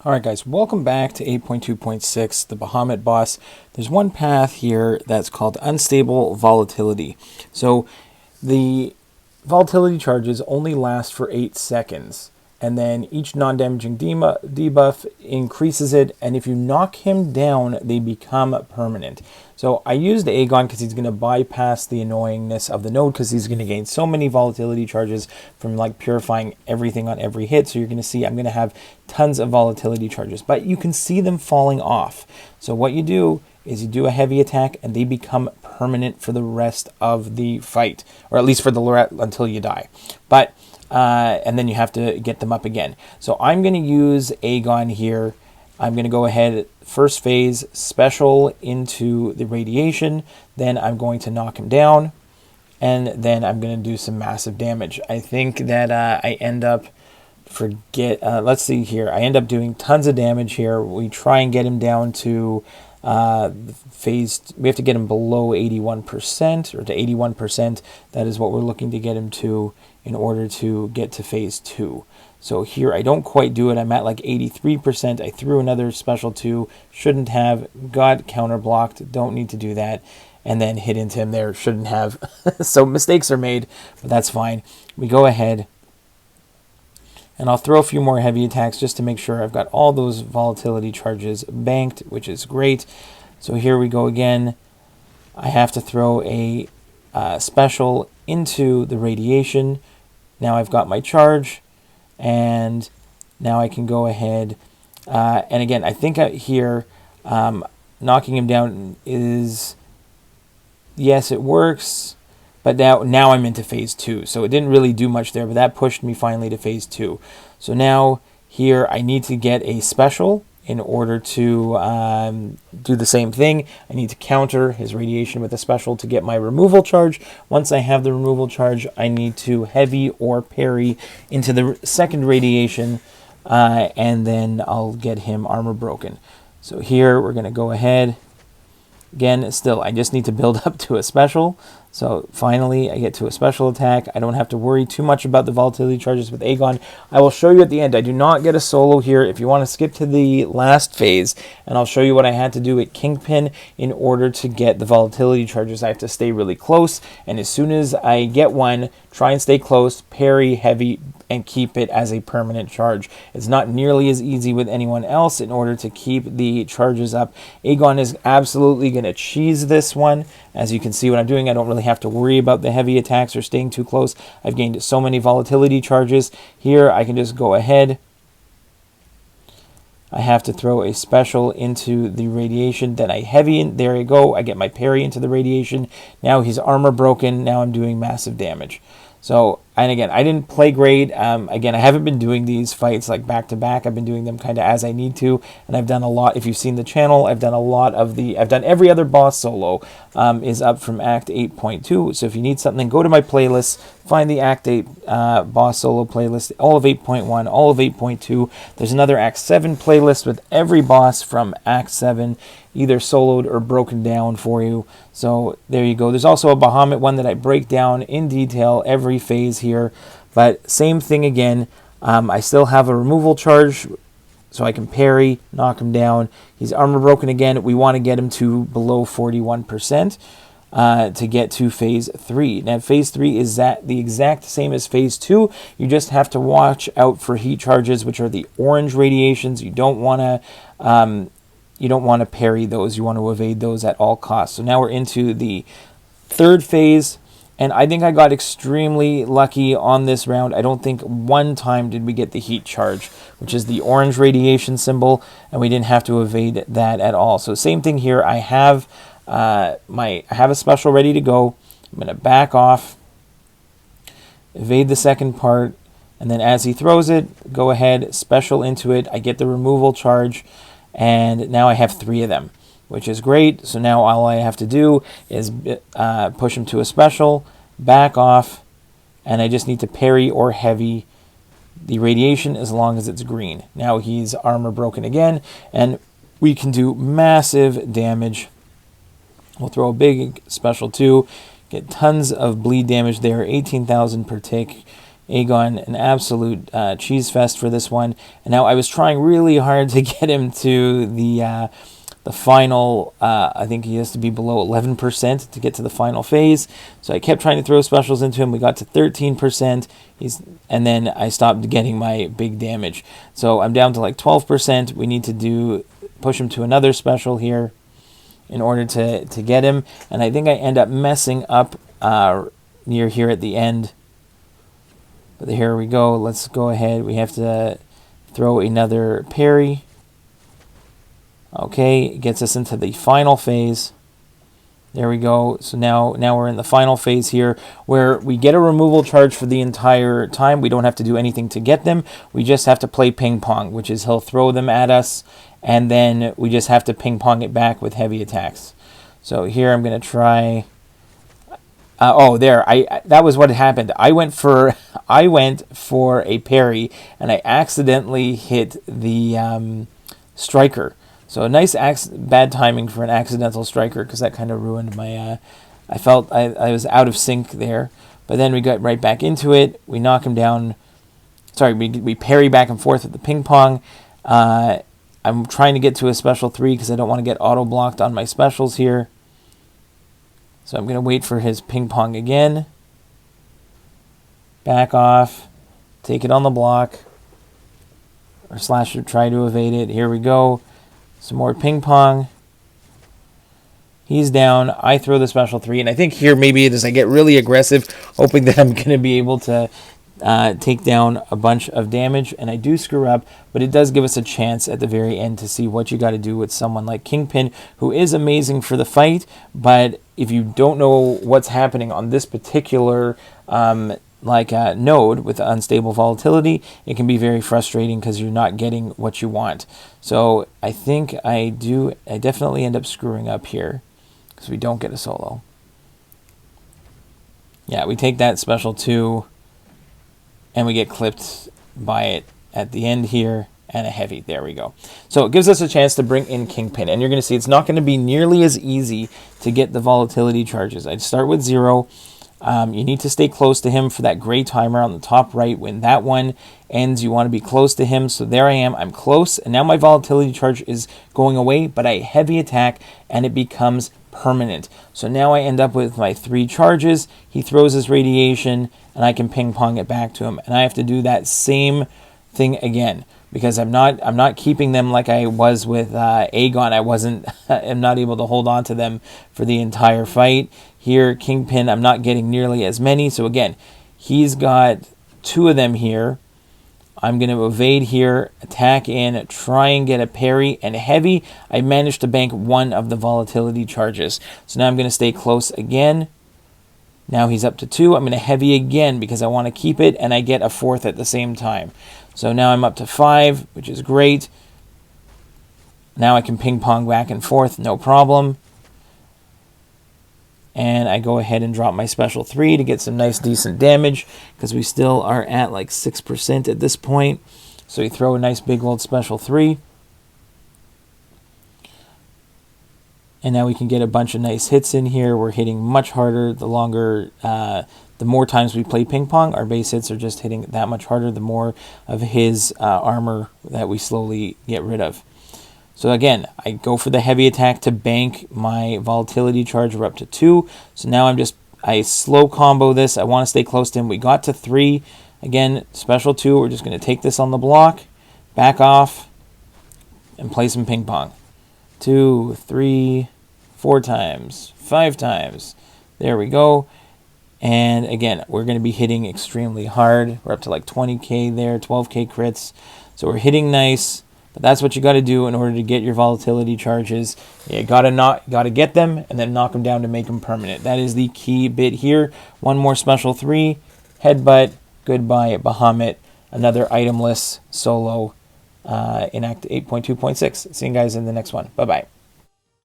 Alright guys, welcome back to 8.2.6, the Bahamet boss. There's one path here that's called unstable volatility. So the volatility charges only last for 8 seconds. And then each non-damaging debuff increases it, and if you knock him down, they become permanent. So I used Aegon because he's going to bypass the annoyingness of the node, because he's going to gain so many volatility charges from like purifying everything on every hit. So you're going to see I'm going to have tons of volatility charges, but you can see them falling off. So what you do is you do a heavy attack and they become permanent for the rest of the fight, or at least for the until you die. But and then you have to get them up again. So I'm going to use Aegon here. I'm going to go ahead, first phase, special into the radiation. Then I'm going to knock him down. And then I'm going to do some massive damage. I think that I end up, let's see here. I end up doing tons of damage here. We try and get him down to phase, we have to get him below 81% or to 81%. That is what we're looking to get him to in order to get to phase 2. So here I don't quite do it. I'm at like 83%. I threw another special 2. Shouldn't have. Got counter blocked. Don't need to do that. And then hit into him there. Shouldn't have. So mistakes are made, but that's fine. We go ahead. And I'll throw a few more heavy attacks just to make sure I've got all those volatility charges banked, which is great. So here we go again. I have to throw a special into the radiation. Now I've got my charge, and now I can go ahead. And again, I think here knocking him down is, yes, it works. But now I'm into phase 2. So it didn't really do much there, but that pushed me finally to phase 2. So now here I need to get a special in order to do the same thing. I need to counter his radiation with a special to get my removal charge. Once I have the removal charge, I need to heavy or parry into the second radiation, and then I'll get him armor broken. So here we're going to go ahead. Again, still, I just need to build up to a special. So finally, I get to a special attack. I don't have to worry too much about the volatility charges with Aegon. I will show you at the end. I do not get a solo here. If you want to skip to the last phase, and I'll show you what I had to do at Kingpin in order to get the volatility charges. I have to stay really close, and as soon as I get one, try and stay close, parry heavy, and keep it as a permanent charge. It's not nearly as easy with anyone else in order to keep the charges up. Aegon is absolutely going to cheese this one. As you can see what I'm doing, I don't really have to worry about the heavy attacks or staying too close. I've gained so many volatility charges. Here I can just go ahead. I have to throw a special into the radiation. Then I heavy in. There you go. I get my parry into the radiation. Now he's armor broken. Now I'm doing massive damage. So, and again, I didn't play great. Again, I haven't been doing these fights like back to back. I've been doing them kind of as I need to, and I've done a lot. If you've seen the channel, I've done a lot of I've done every other boss solo is up from Act 8.2. So if you need something, go to my playlist, find the Act 8 boss solo playlist, all of 8.1, all of 8.2. There's another Act 7 playlist with every boss from Act 7, either soloed or broken down for you. So there you go. There's also a Bahamet one that I break down in detail every phase here. But same thing again. I still have a removal charge, so I can parry, knock him down. He's armor broken again. We want to get him to below 41% to get to phase 3. Now phase 3 is the exact same as phase 2. You just have to watch out for heat charges, which are the orange radiations. You don't want to parry those. You want to evade those at all costs. So now we're into the third phase, and I think I got extremely lucky on this round. I don't think one time did we get the heat charge, which is the orange radiation symbol, and we didn't have to evade that at all. So same thing here. I have a special ready to go. I'm going to back off, evade the second part, and then as he throws it, go ahead, special into it. I get the removal charge, and now I have 3 of them, which is great. So now all I have to do is push him to a special, back off, and I just need to parry or heavy the radiation as long as it's green. Now he's armor broken again, and we can do massive damage. We'll throw a big special too, get tons of bleed damage there, 18,000 per tick Aegon an absolute cheese fest for this one. And now I was trying really hard to get him to the final, I think he has to be below 11% to get to the final phase. So I kept trying to throw specials into him. We got to 13%. And then I stopped getting my big damage. So I'm down to like 12%. We need to push him to another special here in order to get him. And I think I end up messing up near here at the end. But here we go. Let's go ahead. We have to throw another parry. Okay, it gets us into the final phase. There we go. So now we're in the final phase here where we get a removal charge for the entire time. We don't have to do anything to get them. We just have to play ping pong, which is he'll throw them at us, and then we just have to ping pong it back with heavy attacks. So here I'm going to try... that was what happened. I went for a parry, and I accidentally hit the striker. So a nice bad timing for an accidental striker, because that kind of ruined my... I felt I was out of sync there. But then we got right back into it. We knock him down. Sorry, we parry back and forth with the ping pong. I'm trying to get to a special 3 because I don't want to get auto-blocked on my specials here. So I'm going to wait for his ping pong again. Back off. Take it on the block. Or try to evade it. Here we go. Some more ping pong. He's down. I throw the special 3. And I think here maybe it is I get really aggressive, hoping that I'm going to be able to take down a bunch of damage. And I do screw up, but it does give us a chance at the very end to see what you got to do with someone like Kingpin, who is amazing for the fight. But if you don't know what's happening on this particular node with unstable volatility, it can be very frustrating because you're not getting what you want. So I think I definitely end up screwing up here because we don't get a solo. Yeah, we take that special 2 and we get clipped by it at the end here, and a heavy. There we go. So it gives us a chance to bring in Kingpin, and you're going to see it's not going to be nearly as easy to get the volatility charges. I'd start with 0. You need to stay close to him for that gray timer on the top right. When that one ends, you want to be close to him. So there I am. I'm close. And now my volatility charge is going away, but I heavy attack and it becomes permanent. So now I end up with my 3 charges. He throws his radiation and I can ping pong it back to him. And I have to do that same thing again because I'm not keeping them like I was with Aegon. I'm not able to hold on to them for the entire fight. Here, Kingpin, I'm not getting nearly as many. So again, he's got 2 of them here. I'm going to evade here, attack in, try and get a parry, and heavy. I managed to bank 1 of the volatility charges. So now I'm going to stay close again. Now he's up to 2. I'm going to heavy again because I want to keep it, and I get a 4th at the same time. So now I'm up to 5, which is great. Now I can ping pong back and forth, no problem. And I go ahead and drop my special 3 to get some nice decent damage because we still are at like 6% at this point. So you throw a nice big old special 3. And now we can get a bunch of nice hits in here. We're hitting much harder the more times we play ping pong. Our base hits are just hitting that much harder the more of his armor that we slowly get rid of. So again, I go for the heavy attack to bank my volatility charge. We're up to 2. So now I slow combo this. I want to stay close to him. We got to 3. Again, special 2. We're just going to take this on the block, back off, and play some ping pong. 2, 3, 4 times, 5 times. There we go. And again, we're going to be hitting extremely hard. We're up to like 20k there, 12k crits. So we're hitting nice. But that's what you got to do in order to get your volatility charges. You got to get them and then knock them down to make them permanent. That is the key bit here. 1 more special 3, headbutt, goodbye, Bahamet. Another itemless solo in Act 8.2.6. See you guys in the next one. Bye-bye.